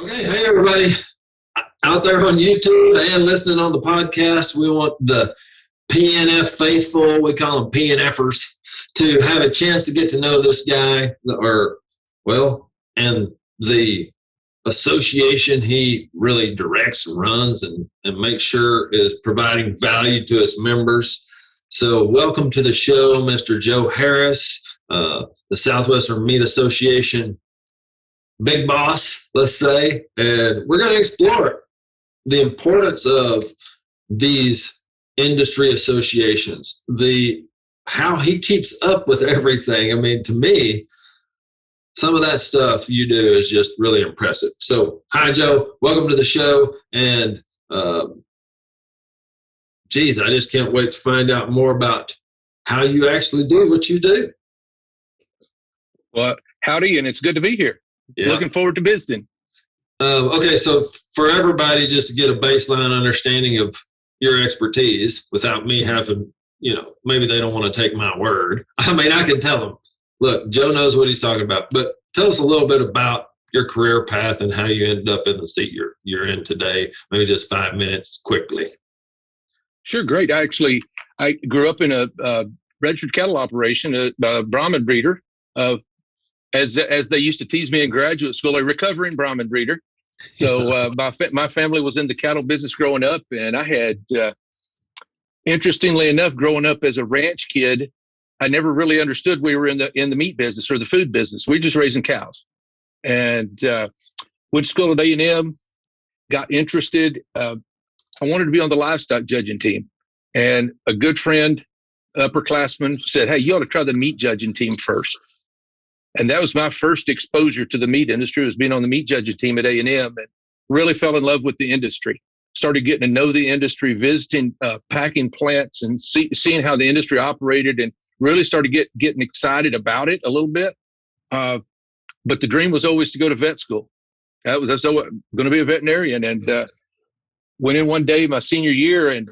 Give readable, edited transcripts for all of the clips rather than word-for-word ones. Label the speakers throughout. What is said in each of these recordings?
Speaker 1: Okay, hey everybody out there on YouTube and listening on the podcast. We want the PNF faithful, we call them PNFers, to have a chance to get to know this guy, and the association he really directs and runs and makes sure is providing value to its members. So welcome to the show, Mr. Joe Harris, the Southwestern Meat Association big boss, let's say, and we're going to explore the importance of these industry associations, how he keeps up with everything. I mean, to me, some of that stuff you do is just really impressive. So, hi, Joe. Welcome to the show. And, I just can't wait to find out more about how you actually do what you do.
Speaker 2: Well, howdy, and it's good to be here. Yeah. Looking forward to visiting.
Speaker 1: Okay, so for everybody, just to get a baseline understanding of your expertise without me having, maybe they don't want to take my word. I mean, I can tell them, look, Joe knows what he's talking about, but tell us a little bit about your career path and how you ended up in the seat you're in today. Maybe just 5 minutes quickly.
Speaker 2: Sure, great. I grew up in a registered cattle operation, a Brahman breeder. As they used to tease me in graduate school, a recovering Brahman breeder. So my family was in the cattle business growing up, and I had, interestingly enough, growing up as a ranch kid, I never really understood we were in the meat business or the food business. We were just raising cows, and went to school at A&M, got interested. I wanted to be on the livestock judging team, and a good friend, upperclassman, said, "Hey, you ought to try the meat judging team first." And that was my first exposure to the meat industry, was being on the meat judging team at A&M, and really fell in love with the industry. Started getting to know the industry, visiting packing plants and seeing how the industry operated, and really started getting excited about it a little bit. But the dream was always to go to vet school. That's going to be a veterinarian. And went in one day my senior year, and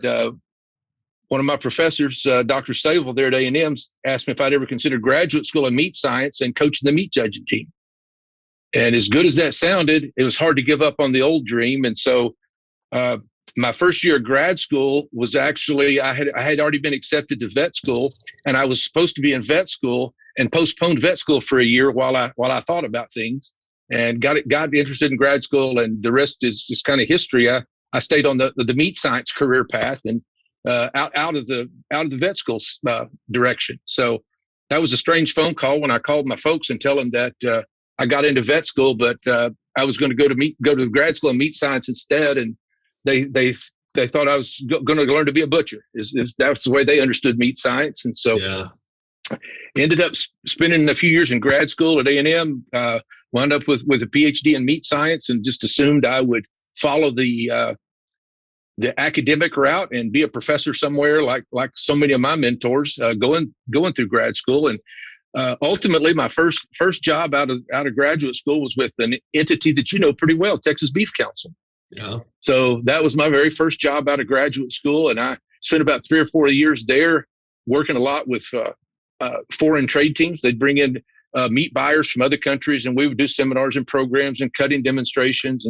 Speaker 2: one of my professors, Dr. Sable there at A&M, asked me if I'd ever considered graduate school in meat science and coaching the meat judging team. And as good as that sounded, it was hard to give up on the old dream. And so my first year of grad school was actually, I had already been accepted to vet school, and I was supposed to be in vet school and postponed vet school for a year while I thought about things, and got interested in grad school, and the rest is just kind of history. I stayed on the meat science career path, and out of the vet school direction. So that was a strange phone call when I called my folks and tell them that I got into vet school, but I was going to go to grad school in meat science instead. And they thought I was going to learn to be a butcher. That's the way they understood meat science. And so ended up spending a few years in grad school at A&M, wound up with a PhD in meat science, and just assumed I would follow the academic route and be a professor somewhere, like so many of my mentors, going through grad school. And ultimately, my first job out of graduate school was with an entity that you know pretty well, Texas Beef Council. Yeah. So that was my very first job out of graduate school, and I spent about 3 or 4 years there, working a lot with foreign trade teams. They'd bring in meat buyers from other countries, and we would do seminars and programs and cutting demonstrations.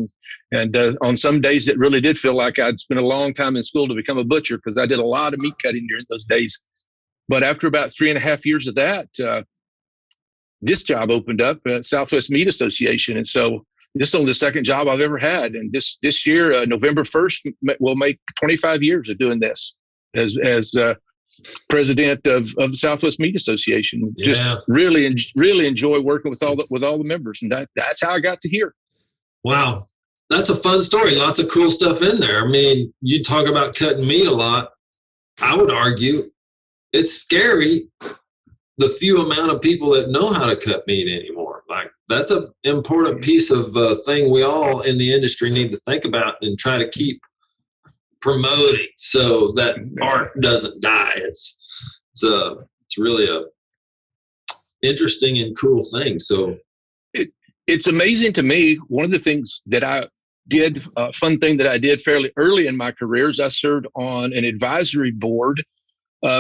Speaker 2: And on some days, it really did feel like I'd spent a long time in school to become a butcher, because I did a lot of meat cutting during those days. But after about 3.5 years of that, this job opened up at Southwest Meat Association. And so this is only the second job I've ever had. And this year, November 1st, we'll make 25 years of doing this as president of the Southwest Meat Association. Just really enjoy working with all the members, and that's how I got to here.
Speaker 1: Wow, that's a fun story. Lots of cool stuff in there. I mean, you talk about cutting meat a lot. I would argue it's scary, the few amount of people that know how to cut meat anymore. Like, that's an important piece of thing we all in the industry need to think about and try to keep promoting, so that art doesn't die. It's really a interesting and cool thing. So
Speaker 2: it's amazing to me. One of the things that I did, a fun thing that I did fairly early in my career, is I served on an advisory board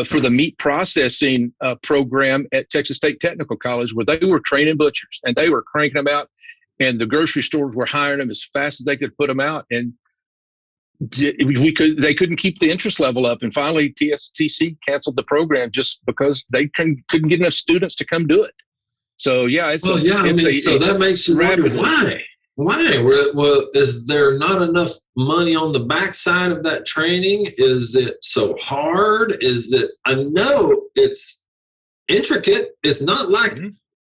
Speaker 2: for the meat processing program at Texas State Technical College, where they were training butchers, and they were cranking them out. and the grocery stores were hiring them as fast as they could put them out, and they couldn't keep the interest level up. And finally, TSTC canceled the program just because they couldn't get enough students to come do it. So yeah,
Speaker 1: so that makes you wonder why. Well, is there not enough money on the backside of that training? Is it so hard? I know it's intricate. It's not like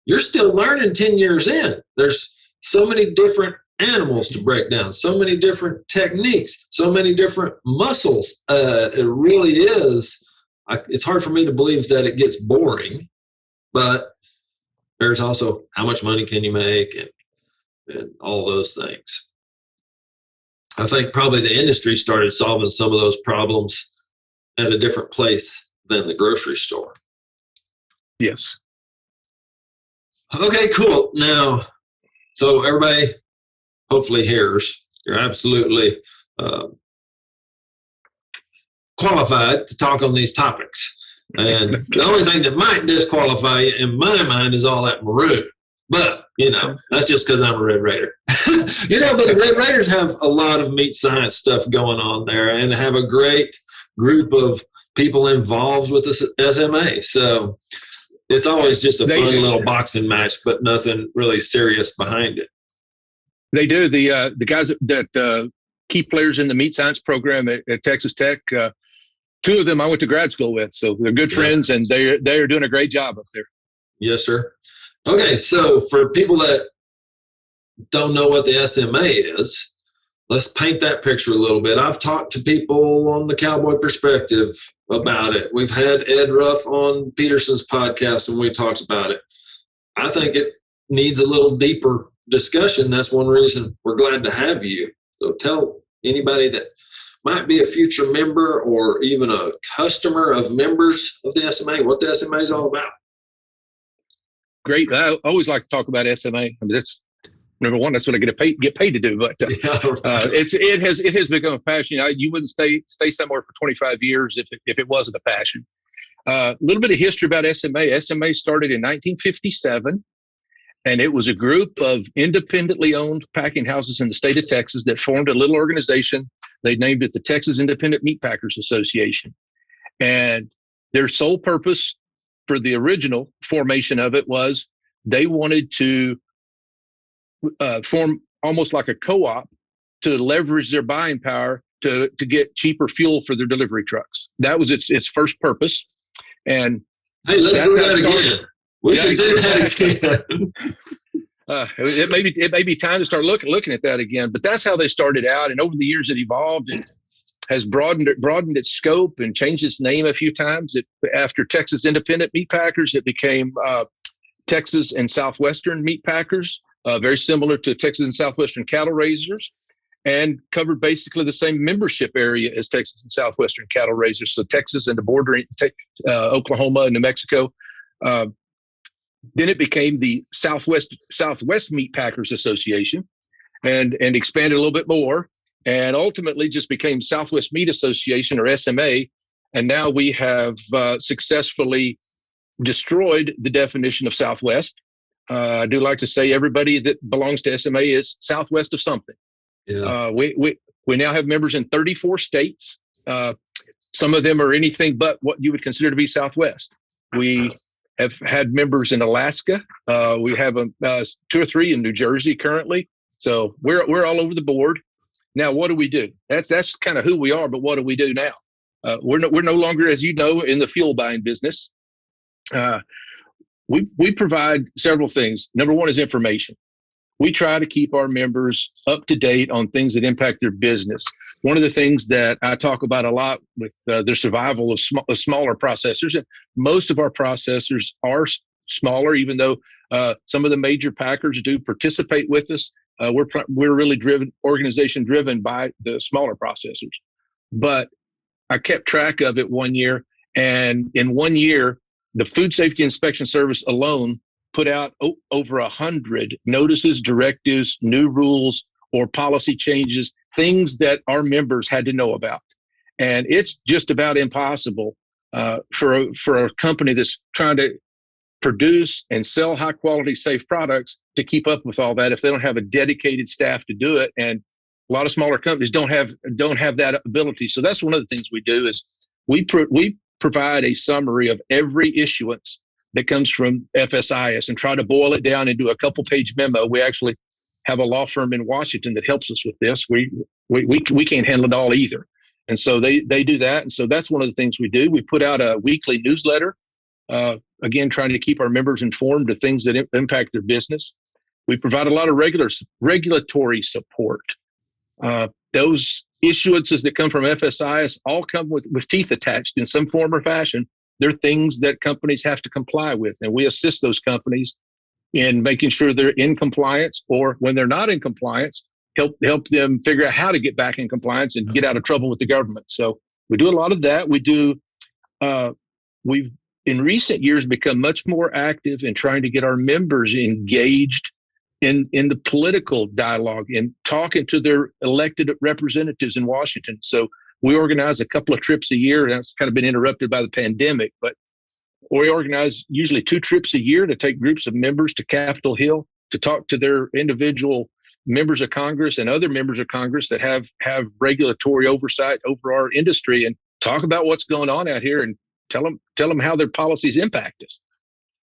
Speaker 1: you're still learning 10 years in. There's so many different animals to break down, so many different techniques, so many different muscles. It really is. It's hard for me to believe that it gets boring, but there's also how much money can you make and all those things. I think probably the industry started solving some of those problems at a different place than the grocery store.
Speaker 2: Yes.
Speaker 1: Okay, cool. Now, so everybody hopefully hears you're absolutely qualified to talk on these topics. And the only thing that might disqualify you in my mind is all that maroon. But, that's just because I'm a Red Raider. But the Red Raiders have a lot of meat science stuff going on there and have a great group of people involved with the SMA. So it's always just a fun little boxing match, but nothing really serious behind it.
Speaker 2: They do. The guys that key players in the meat science program at Texas Tech, two of them I went to grad school with. So they're good friends, and they are doing a great job up there.
Speaker 1: Yes, sir. Okay, so for people that don't know what the SMA is, let's paint that picture a little bit. I've talked to people on the Cowboy Perspective about it. We've had Ed Ruff on Peterson's podcast, and we talked about it. I think it needs a little deeper discussion. That's one reason we're glad to have you. So tell anybody that might be a future member or even a customer of members of the SMA what the SMA is all about.
Speaker 2: Great. I always like to talk about SMA. I mean, that's number one. That's what I get paid to do. But it has become a passion. You wouldn't stay somewhere for 25 years if it wasn't a passion. A little bit of history about SMA. SMA started in 1957, and it was a group of independently owned packing houses in the state of Texas that formed a little organization. They named it the Texas Independent Meat Packers Association, and their sole purpose for the original formation of it was they wanted to form almost like a co-op to leverage their buying power to get cheaper fuel for their delivery trucks. That was its first purpose. And
Speaker 1: hey, let's do that again. We should do that again.
Speaker 2: It may be time to start looking at that again. But that's how they started out. And over the years, it evolved and has broadened its scope and changed its name a few times. After Texas Independent Meat Packers, it became Texas and Southwestern Meat Packers, very similar to Texas and Southwestern Cattle Raisers, and covered basically the same membership area as Texas and Southwestern Cattle Raisers. So Texas and the bordering Oklahoma and New Mexico. Then it became the Southwest Meat Packers Association, and expanded a little bit more, and ultimately just became Southwest Meat Association, or SMA. And now we have successfully destroyed the definition of Southwest. I do like to say everybody that belongs to SMA is Southwest of something. Yeah. We now have members in 34 states. Some of them are anything but what you would consider to be Southwest. We have had members in Alaska. We have 2 or 3 in New Jersey currently. So we're all over the board. Now, what do we do? That's kind of who we are, but what do we do now? We're no longer, as you know, in the fuel buying business. We provide several things. Number one is information. We try to keep our members up to date on things that impact their business. One of the things that I talk about a lot with the survival of smaller processors, and most of our processors are smaller, even though some of the major packers do participate with us. We're really organization driven by the smaller processors. But I kept track of it one year, and in 1 year, the Food Safety Inspection Service alone put out over 100 notices, directives, new rules, or policy changes, things that our members had to know about. And it's just about impossible for a company that's trying to produce and sell high quality, safe products to keep up with all that if they don't have a dedicated staff to do it. And a lot of smaller companies don't have that ability. So that's one of the things we do is we provide a summary of every issuance that comes from FSIS and try to boil it down into a couple page memo. We actually have a law firm in Washington that helps us with this. We can't handle it all either. And so they do that. And so that's one of the things we do. We put out a weekly newsletter, again, trying to keep our members informed of things that impact their business. We provide a lot of regulatory support. Those issuances that come from FSIS all come with teeth attached in some form or fashion. They're things that companies have to comply with. And we assist those companies in making sure they're in compliance, or when they're not in compliance, help them figure out how to get back in compliance and get out of trouble with the government. So we do a lot of that. We've in recent years become much more active in trying to get our members engaged in the political dialogue and talking to their elected representatives in Washington. So we organize a couple of trips a year. That's kind of been interrupted by the pandemic, but we organize usually 2 trips a year to take groups of members to Capitol Hill to talk to their individual members of Congress and other members of Congress that have regulatory oversight over our industry, and talk about what's going on out here and tell them how their policies impact us.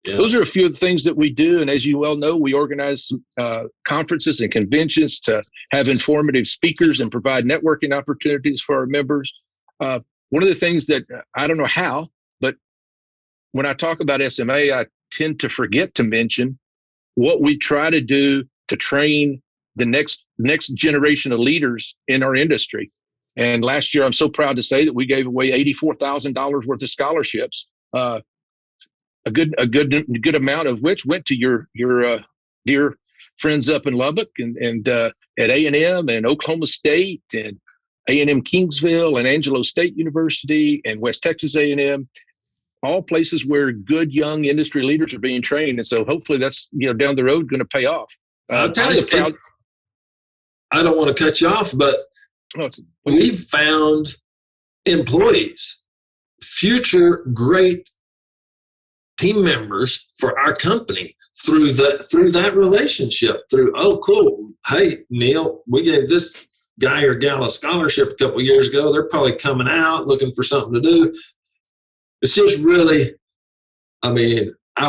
Speaker 2: Yeah. Those are a few of the things that we do. And as you well know, we organize conferences and conventions to have informative speakers and provide networking opportunities for our members. One of the things that I don't know how, but when I talk about SMA, I tend to forget to mention what we try to do to train the next generation of leaders in our industry. And last year, I'm so proud to say that we gave away $84,000 worth of scholarships, a good amount of which went to your dear friends up in Lubbock and at A&M and Oklahoma State and A&M Kingsville and Angelo State University and West Texas A&M, all places where good young industry leaders are being trained. And so hopefully that's down the road going to pay off.
Speaker 1: I'll tell you, I don't want to cut you off, but we've found employees, future great team members for our company through that relationship. Oh, cool. Hey, Neil, we gave this guy or gal a scholarship a couple of years ago. They're probably coming out looking for something to do. It's just really, I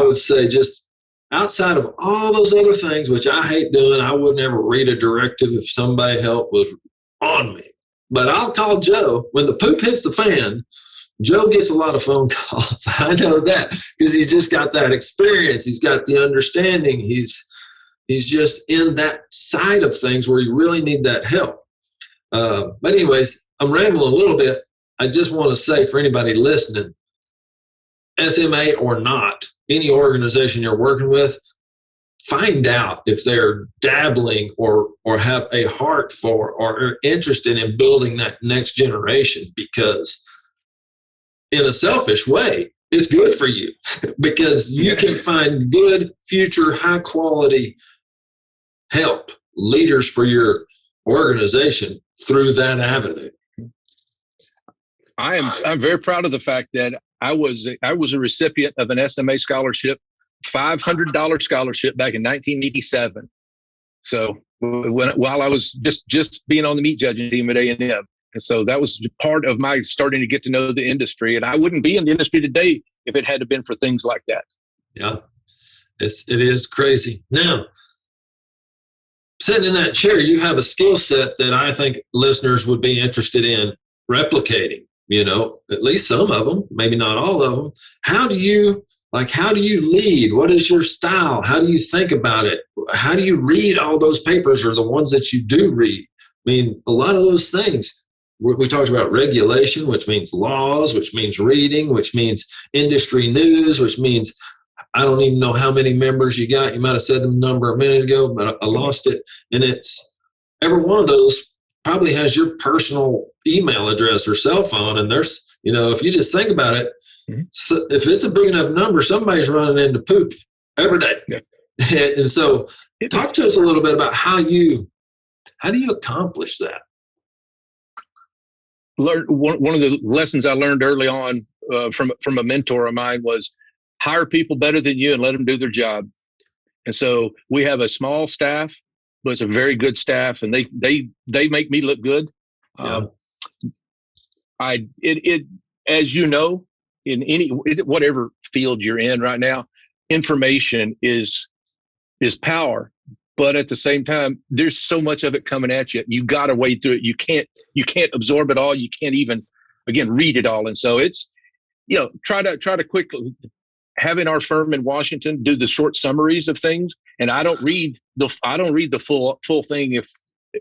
Speaker 1: would say just outside of all those other things, which I hate doing, I wouldn't ever read a directive if somebody help was on me. But I'll call Joe. When the poop hits the fan, Joe gets a lot of phone calls. I know that because he's just got that experience. He's got the understanding. He's just in that side of things where you really need that help. But anyways, I'm rambling a little bit. I just want to say for anybody listening, SMA or not, any organization you're working with, find out if they're dabbling or have a heart for or are interested in building that next generation, because in a selfish way, it's good for you because you can find good future high quality help leaders for your organization through that avenue.
Speaker 2: I'm very proud of the fact that I was a recipient of an SMA scholarship, $500 scholarship back in 1987. So while I was just being on the meat judging team at A&M. And so that was part of my starting to get to know the industry. And I wouldn't be in the industry today if it hadn't been for things like that.
Speaker 1: Yeah, it is crazy. Now, sitting in that chair, you have a skill set that I think listeners would be interested in replicating, at least some of them, maybe not all of them. How do you lead? What is your style? How do you think about it? How do you read all those papers, or the ones that you do read? A lot of those things. We talked about regulation, which means laws, which means reading, which means industry news, which means I don't even know how many members you got. You might have said the number a minute ago, but I lost it. And it's every one of those probably has your personal email address or cell phone. And there's, if you just think about it, so if it's a big enough number, somebody's running into poop every day. Yeah. And so talk to us a little bit about how do you accomplish that?
Speaker 2: One of the lessons I learned early on from a mentor of mine was hire people better than you and let them do their job. And so we have a small staff, but it's a very good staff, and they make me look good.
Speaker 1: Yeah.
Speaker 2: As you know, whatever field you're in right now, information is power. But at the same time, there's so much of it coming at you. You got to wade through it. You can't absorb it all. You can't even, again, read it all. And so it's, try to quickly, having our firm in Washington do the short summaries of things. And I don't read the full thing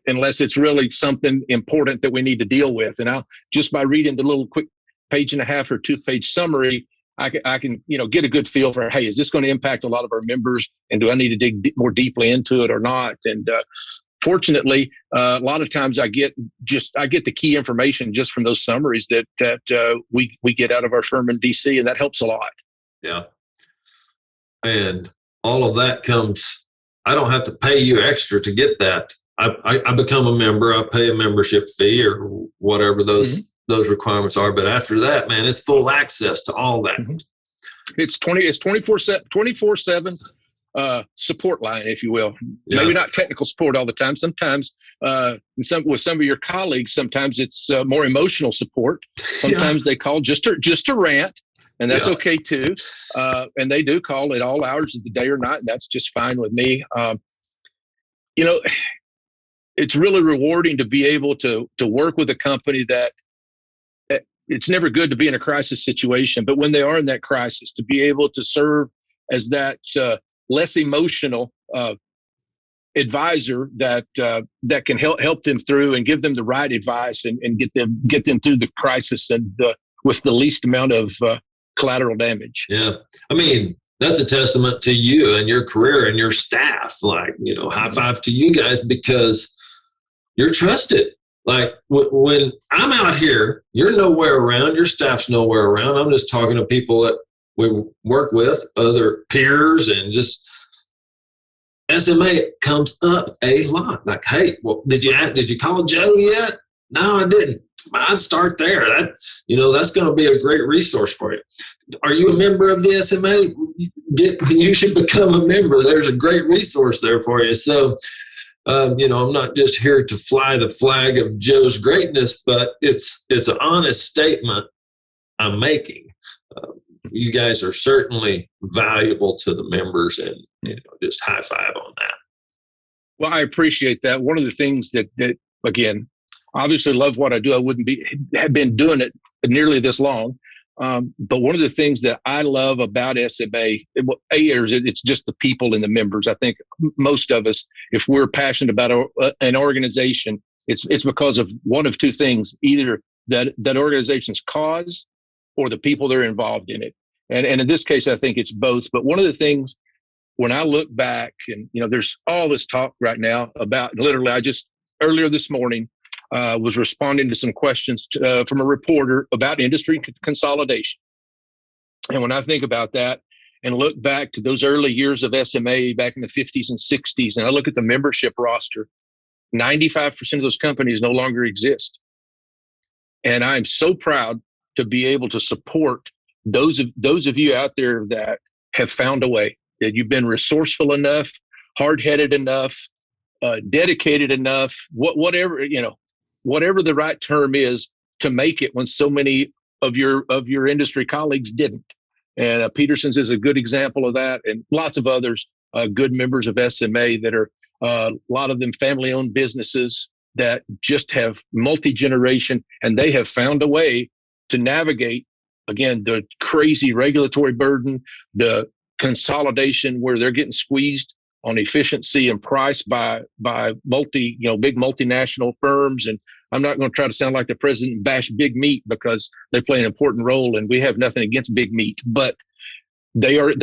Speaker 2: unless it's really something important that we need to deal with. And I'll just by reading the little quick 1.5 or 2-page summary, I can get a good feel for, hey, is this going to impact a lot of our members, and do I need to dig more deeply into it or not? And fortunately, a lot of times I get the key information just from those summaries that we get out of our firm in DC, and that helps a lot.
Speaker 1: Yeah, and all of that comes. I don't have to pay you extra to get that. I become a member. I pay a membership fee or whatever those requirements are. But after that, man, it's full access to all that.
Speaker 2: Mm-hmm. It's 24/7 support line, if you will. Yeah. Maybe not technical support all the time. Sometimes with some of your colleagues, sometimes it's more emotional support. Sometimes they call just to rant, and that's okay too. And they do call at all hours of the day or night, and that's just fine with me. It's really rewarding to be able to work with a company that it's never good to be in a crisis situation, but when they are in that crisis, to be able to serve as that less emotional advisor that can help them through and give them the right advice and get them through the crisis and with the least amount of collateral damage.
Speaker 1: Yeah, I mean, that's a testament to you and your career and your staff. Like, high five to you guys, because you're trusted. Like when I'm out here, you're nowhere around, your staff's nowhere around. I'm just talking to people that we work with, other peers, and just SMA comes up a lot. Like, hey, well, did you call Joe yet? No, I didn't. I'd start there. That's going to be a great resource for you. Are you a member of the SMA? You should become a member. There's a great resource there for you. So, I'm not just here to fly the flag of Joe's greatness, but it's an honest statement I'm making. You guys are certainly valuable to the members, and just high five on that.
Speaker 2: Well, I appreciate that. One of the things that again, obviously love what I do. I wouldn't have been doing it nearly this long. But one of the things that I love about SMA, it's just the people and the members. I think most of us, if we're passionate about an organization, it's because of one of two things: either that organization's cause or the people that are involved in it. And in this case, I think it's both. But one of the things, when I look back, and there's all this talk right now about, literally, I just earlier this morning was responding to some questions from a reporter about industry consolidation. And when I think about that and look back to those early years of SMA back in the 50s and 60s, and I look at the membership roster, 95% of those companies no longer exist. And I'm so proud to be able to support those of you out there that have found a way, that you've been resourceful enough, hard-headed enough, dedicated enough, whatever the right term is, to make it when so many of your industry colleagues didn't. And Peterson's is a good example of that, and lots of others, good members of SMA that are, a lot of them family-owned businesses that just have multi-generation, and they have found a way to navigate, again, the crazy regulatory burden, the consolidation where they're getting squeezed on efficiency and price by big multinational firms. And I'm not going to try to sound like the president and bash big meat, because they play an important role, and we have nothing against big meat, but they are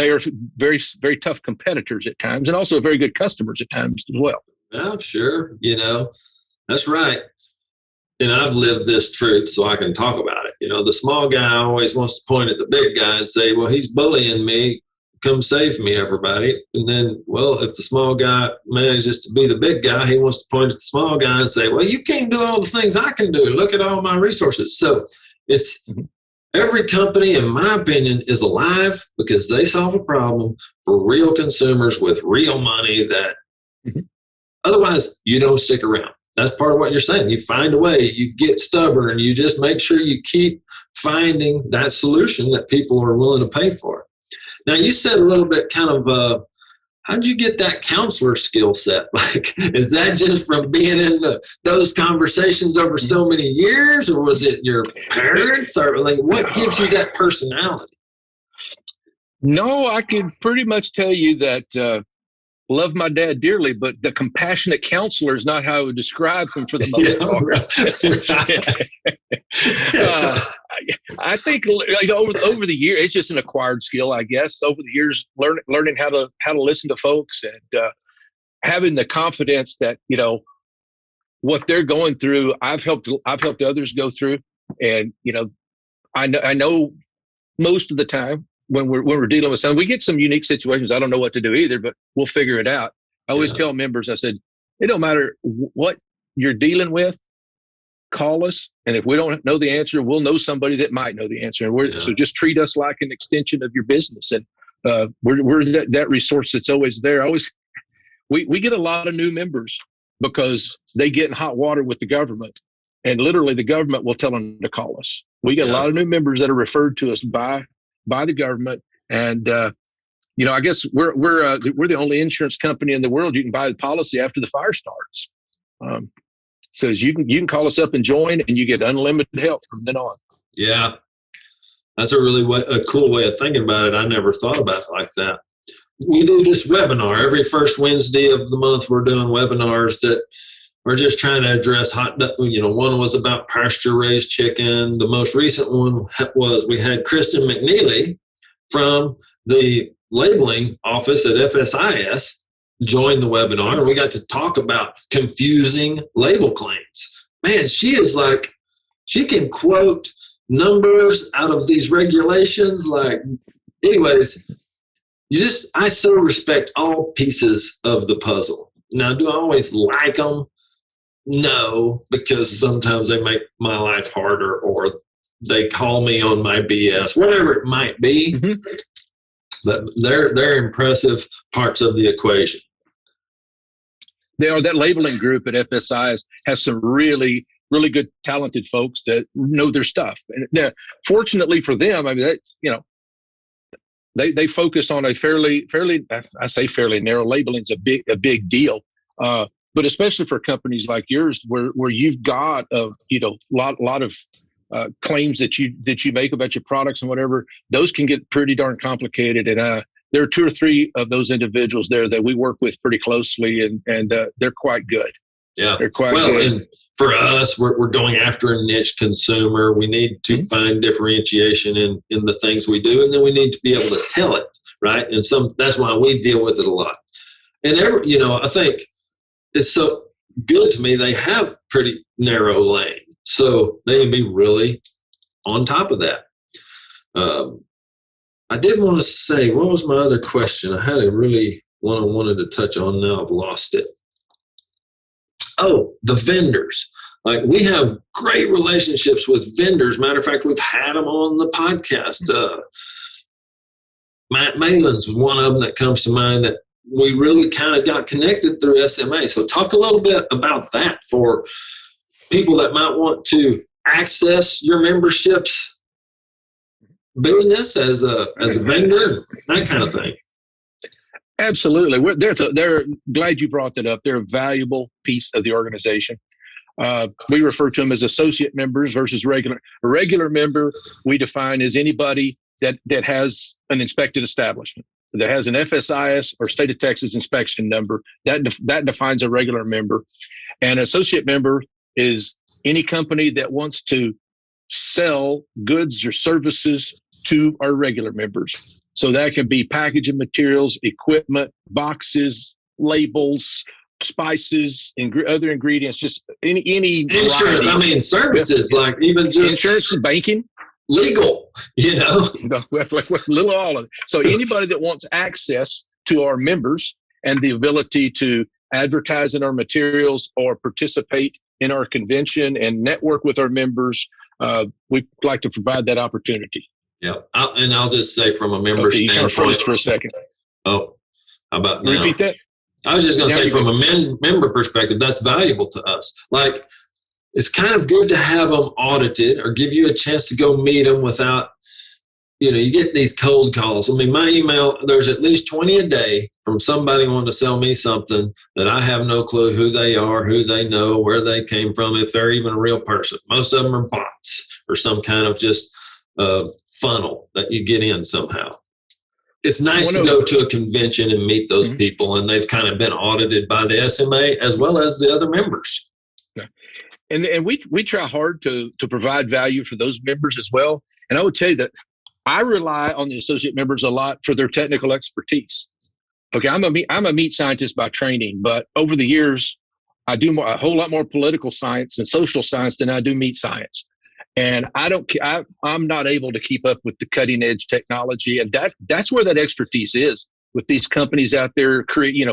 Speaker 2: very, very tough competitors at times, and also very good customers at times as well.
Speaker 1: Oh, sure. That's right. And I've lived this truth, so I can talk about it. The small guy always wants to point at the big guy and say, well, he's bullying me. Come save me, everybody. And then, well, if the small guy manages to be the big guy, he wants to point at the small guy and say, well, you can't do all the things I can do. Look at all my resources. So it's Every company, in my opinion, is alive because they solve a problem for real consumers with real money that otherwise you don't stick around. That's part of what you're saying. You find a way, you get stubborn, you just make sure you keep finding that solution that people are willing to pay for. Now, you said a little bit kind of, how'd you get that counselor skill set? Like, is that just from being in those conversations over so many years, or was it your parents, or like what gives you that personality?
Speaker 2: No, I can pretty much tell you that love my dad dearly, but the compassionate counselor is not how I would describe him for the most part. I think over the years, it's just an acquired skill, I guess. Over the years, learning how to listen to folks and having the confidence that what they're going through, I've helped others go through, and I know most of the time when we're dealing with something, we get some unique situations. I don't know what to do either, but we'll figure it out. I always tell members, I said, it don't matter what you're dealing with, call us. And if we don't know the answer, we'll know somebody that might know the answer. And so just treat us like an extension of your business. And we're that resource that's always there. We get a lot of new members because they get in hot water with the government, and literally the government will tell them to call us. We get a lot of new members that are referred to us by the government. And, I guess we're the only insurance company in the world you can buy the policy after the fire starts. So you can call us up and join, and you get unlimited help from then on.
Speaker 1: Yeah. That's a cool way of thinking about it. I never thought about it like that. We do this webinar every first Wednesday of the month. We're doing webinars that we're just trying to address one was about pasture raised chicken. The most recent one was we had Kristen McNeely from the labeling office at FSIS join the webinar, and we got to talk about confusing label claims. Man, she can quote numbers out of these regulations. Anyways, I so respect all pieces of the puzzle. Now, do I always like them? No, because sometimes they make my life harder, or they call me on my BS, whatever it might be. Mm-hmm. But they're impressive parts of the equation.
Speaker 2: They are. That labeling group at FSI has some really, really good, talented folks that know their stuff. And fortunately for them, I mean, they focus on a fairly narrow labeling is a big deal. But especially for companies like yours, where you've got a lot of claims that you make about your products and whatever, those can get pretty darn complicated. And there are 2 or 3 of those individuals there that we work with pretty closely, and they're quite good.
Speaker 1: Yeah,
Speaker 2: they're quite good.
Speaker 1: And for us, we're going after a niche consumer. We need to find differentiation in the things we do, and then we need to be able to tell it, right? And that's why we deal with it a lot. And I think it's so good to me. They have pretty narrow lane, so they can be really on top of that. I did want to say, what was my other question? I had a really one I wanted to touch on. Now I've lost it. Oh, the vendors. Like, we have great relationships with vendors. Matter of fact, we've had them on the podcast. Matt Malin's one of them that comes to mind that we really kind of got connected through SMA. So talk a little bit about that for people that might want to access your membership's business as a vendor, that kind of thing.
Speaker 2: Absolutely. They're glad you brought that up. They're a valuable piece of the organization. We refer to them as associate members versus regular. A regular member we define as anybody that has an inspected establishment, that has an FSIS or state of Texas inspection number. That defines a regular member. An associate member is any company that wants to sell goods or services to our regular members. So that can be packaging materials, equipment, boxes, labels, spices, and other ingredients, just any
Speaker 1: insurance.
Speaker 2: Variety.
Speaker 1: I mean, services, like even just
Speaker 2: insurance, banking,
Speaker 1: legal,
Speaker 2: little all of it. So anybody that wants access to our members and the ability to advertise in our materials or participate in our convention and network with our members, we'd like to provide that opportunity.
Speaker 1: Yeah. And I'll just say from a member
Speaker 2: You kind of
Speaker 1: standpoint.
Speaker 2: froze for a second.
Speaker 1: Oh, how about now?
Speaker 2: Repeat that?
Speaker 1: I was just going to say from a member perspective, that's valuable to us. Like, it's kind of good to have them audited or give you a chance to go meet them without, you get these cold calls. I mean, my email, there's at least 20 a day from somebody wanting to sell me something that I have no clue who they are, who they know, where they came from, if they're even a real person. Most of them are bots or some kind of just funnel that you get in somehow. It's nice to go to a convention and meet those people, and they've kind of been audited by the SMA as well as the other members.
Speaker 2: Yeah. And we try hard to provide value for those members as well. And I would tell you that I rely on the associate members a lot for their technical expertise. Okay, I'm a meat scientist by training, but over the years, I do a whole lot more political science and social science than I do meat science. And I'm not able to keep up with the cutting edge technology, and that's where that expertise is with these companies out there creating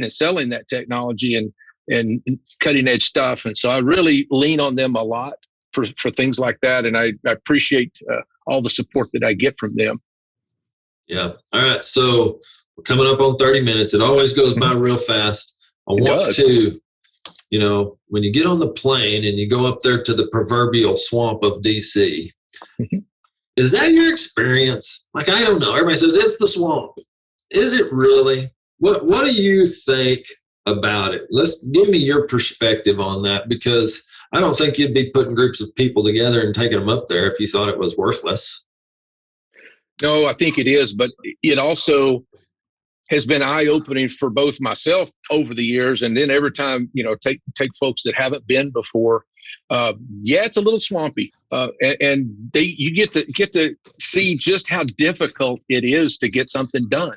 Speaker 2: and selling that technology and cutting edge stuff. And so I really lean on them a lot for things like that, and I appreciate all the support that I get from them.
Speaker 1: Yeah. All right. So we're coming up on 30 minutes. It always goes by real fast. I want to. When you get on the plane and you go up there to the proverbial swamp of DC, is that your experience? Like, I don't know. Everybody says it's the swamp. Is it really? What do you think about it? Give me your perspective on that, because I don't think you'd be putting groups of people together and taking them up there if you thought it was worthless.
Speaker 2: No, I think it is, but it also has been eye-opening for both myself over the years, and then every time take folks that haven't been before. It's a little swampy, and you get to see just how difficult it is to get something done.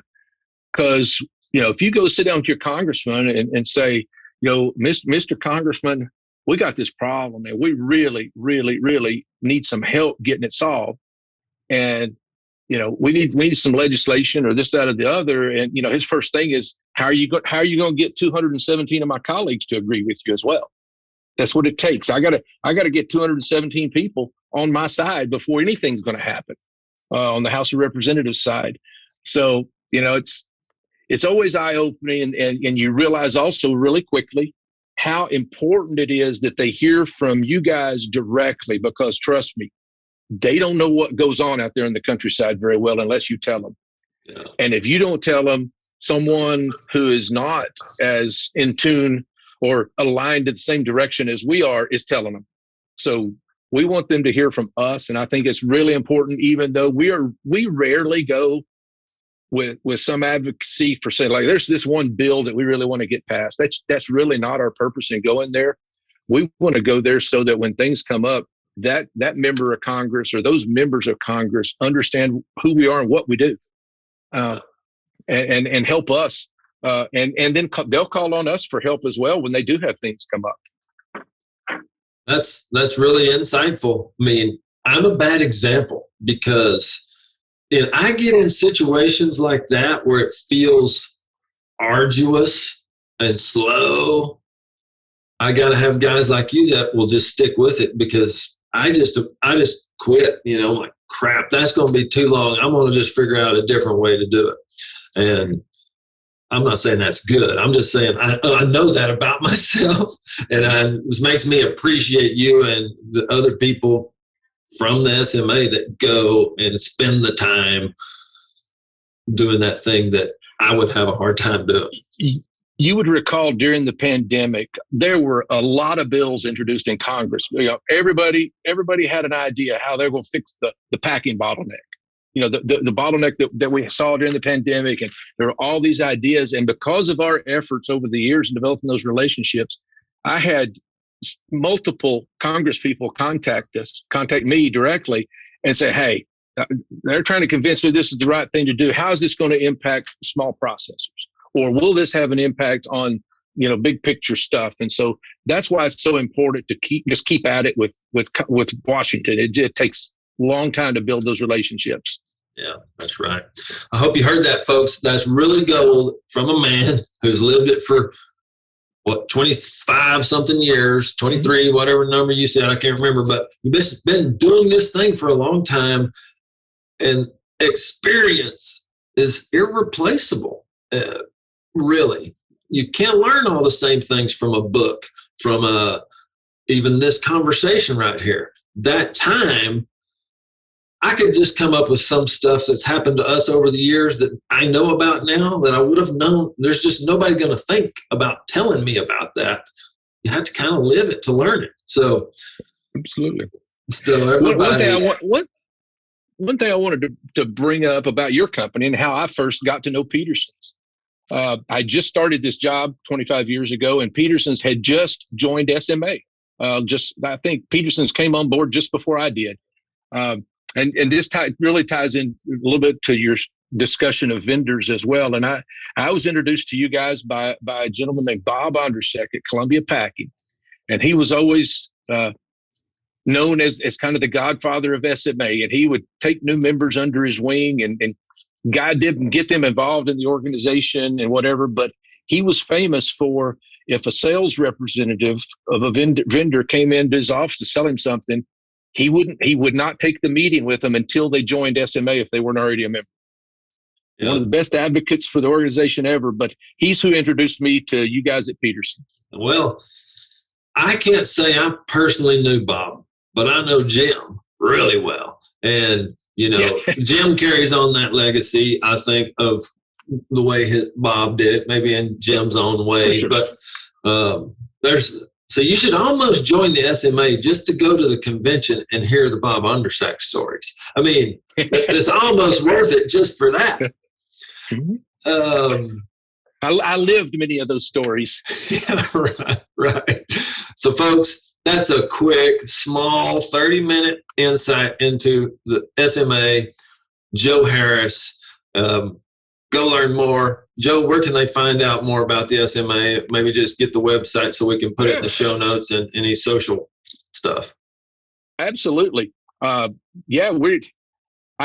Speaker 2: Because if you go sit down with your congressman and say, Mr. Congressman, we got this problem, and we really, really, really need some help getting it solved, and we need some legislation or this, that, or the other. And, his first thing is, how are you going to get 217 of my colleagues to agree with you as well? That's what it takes. I gotta get 217 people on my side before anything's going to happen on the House of Representatives side. So, it's always eye-opening, and you realize also really quickly how important it is that they hear from you guys directly, because trust me, they don't know what goes on out there in the countryside very well unless you tell them. Yeah. And if you don't tell them, someone who is not as in tune or aligned in the same direction as we are is telling them. So we want them to hear from us. And I think it's really important, even though we rarely go with some advocacy for saying, like, there's this one bill that we really want to get passed. That's really not our purpose in going there. We want to go there so that when things come up, that member of Congress or those members of Congress understand who we are and what we do, and help us. And then they'll call on us for help as well when they do have things come up.
Speaker 1: That's really insightful. I mean, I'm a bad example, because I get in situations like that where it feels arduous and slow. I got to have guys like you that will just stick with it, because I just quit, like, crap, that's going to be too long. I'm going to just figure out a different way to do it. And I'm not saying that's good. I'm just saying I know that about myself, and it makes me appreciate you and the other people from the SMA that go and spend the time doing that thing that I would have a hard time doing.
Speaker 2: You would recall during the pandemic, there were a lot of bills introduced in Congress. Everybody had an idea how they're going to fix the packing bottleneck. The bottleneck that we saw during the pandemic, and there were all these ideas. And because of our efforts over the years in developing those relationships, I had multiple Congress people contact me directly and say, hey, they're trying to convince me this is the right thing to do. How is this going to impact small processors? Or will this have an impact on, big picture stuff? And so that's why it's so important to keep at it with Washington. It takes a long time to build those relationships.
Speaker 1: Yeah, that's right. I hope you heard that, folks. That's really gold from a man who's lived it for what, 25 something years, 23, whatever number you said, I can't remember, but you've been doing this thing for a long time, and experience is irreplaceable. Really, you can't learn all the same things from a book, from even this conversation right here. That time, I could just come up with some stuff that's happened to us over the years that I know about now that I would have known. There's just nobody going to think about telling me about that. You have to kind of live it to learn it. So,
Speaker 2: absolutely.
Speaker 1: So everybody,
Speaker 2: one thing I wanted to bring up about your company and how I first got to know Peterson's. I just started this job 25 years ago, and Peterson's had just joined SMA. I think Peterson's came on board just before I did. And this really ties in a little bit to your discussion of vendors as well. And I was introduced to you guys by a gentleman named Bob Ondersek at Columbia Packing. And he was always known as kind of the godfather of SMA. And he would take new members under his wing and guide them and get them involved in the organization and whatever. But he was famous for, if a sales representative of a vendor came into his office to sell him something, he would not take the meeting with them until they joined SMA if they weren't already a member. Yeah. One of the best advocates for the organization ever, but he's who introduced me to you guys at Peterson.
Speaker 1: Well, I can't say I personally knew Bob, but I know Jim really well. And, Jim carries on that legacy, I think, of the way Bob did it, maybe in Jim's own way. Sure. But so you should almost join the SMA just to go to the convention and hear the Bob Ondersek stories. I mean, it's almost worth it just for that.
Speaker 2: I lived many of those stories.
Speaker 1: Yeah, right. So, folks, that's a quick, small 30-minute insight into the SMA. Joe Harris. Go learn more. Joe, where can they find out more about the SMA? Maybe just get the website so we can put it in the show notes and any social stuff.
Speaker 2: Absolutely. I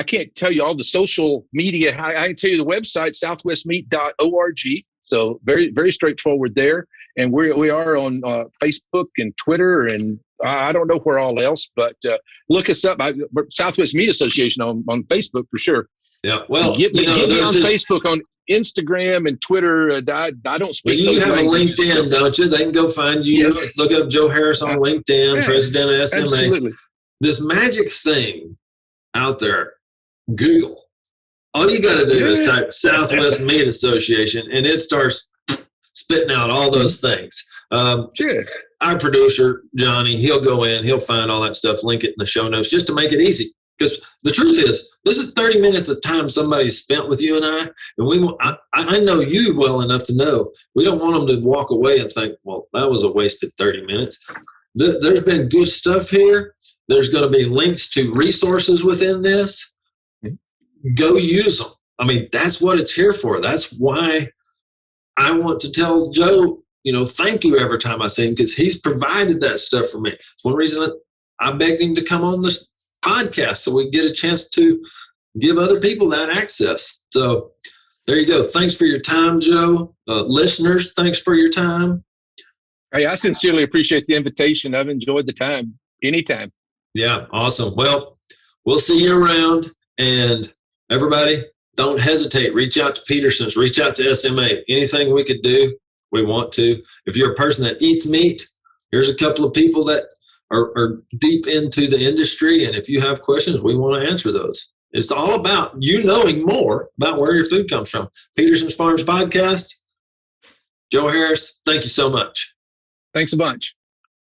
Speaker 2: can't tell you all the social media. I can tell you the website, southwestmeat.org. So very, very straightforward there. And we are on Facebook and Twitter, and I don't know where all else, but look us up. Southwest Meat Association on Facebook for sure.
Speaker 1: Yeah, well,
Speaker 2: get me on Facebook, on Instagram and Twitter. I don't speak those languages. You have a
Speaker 1: LinkedIn, don't you? They can go find you. Yes. Look up Joe Harris on LinkedIn, president of SMA.
Speaker 2: Absolutely.
Speaker 1: This magic thing out there, Google. All you got to do is type Southwest Meat Association, and it starts spitting out all those things.
Speaker 2: Sure.
Speaker 1: Our producer, Johnny, he'll go in, he'll find all that stuff, link it in the show notes just to make it easy. Because the truth is, this is 30 minutes of time somebody spent with you and I know you well enough to know we don't want them to walk away and think, well, that was a wasted 30 minutes. There's been good stuff here. There's going to be links to resources within this. Go use them. I mean, that's what it's here for. That's why I want to tell Joe, thank you every time I see him, because he's provided that stuff for me. It's one reason that I begged him to come on this podcast so we get a chance to give other people that access. So there you go. Thanks for your time, Joe. Listeners, thanks for your time.
Speaker 2: Hey, I sincerely appreciate the invitation. I've enjoyed the time. Anytime.
Speaker 1: Yeah, awesome. Well, we'll see you around, and everybody, don't hesitate. Reach out to Peterson's, reach out to SMA. Anything we could do, we want to. If you're a person that eats meat, here's a couple of people that are deep into the industry, and if you have questions, we want to answer those. It's all about you knowing more about where your food comes from. Peterson's Farms Podcast. Joe Harris, thank you so much.
Speaker 2: Thanks a bunch.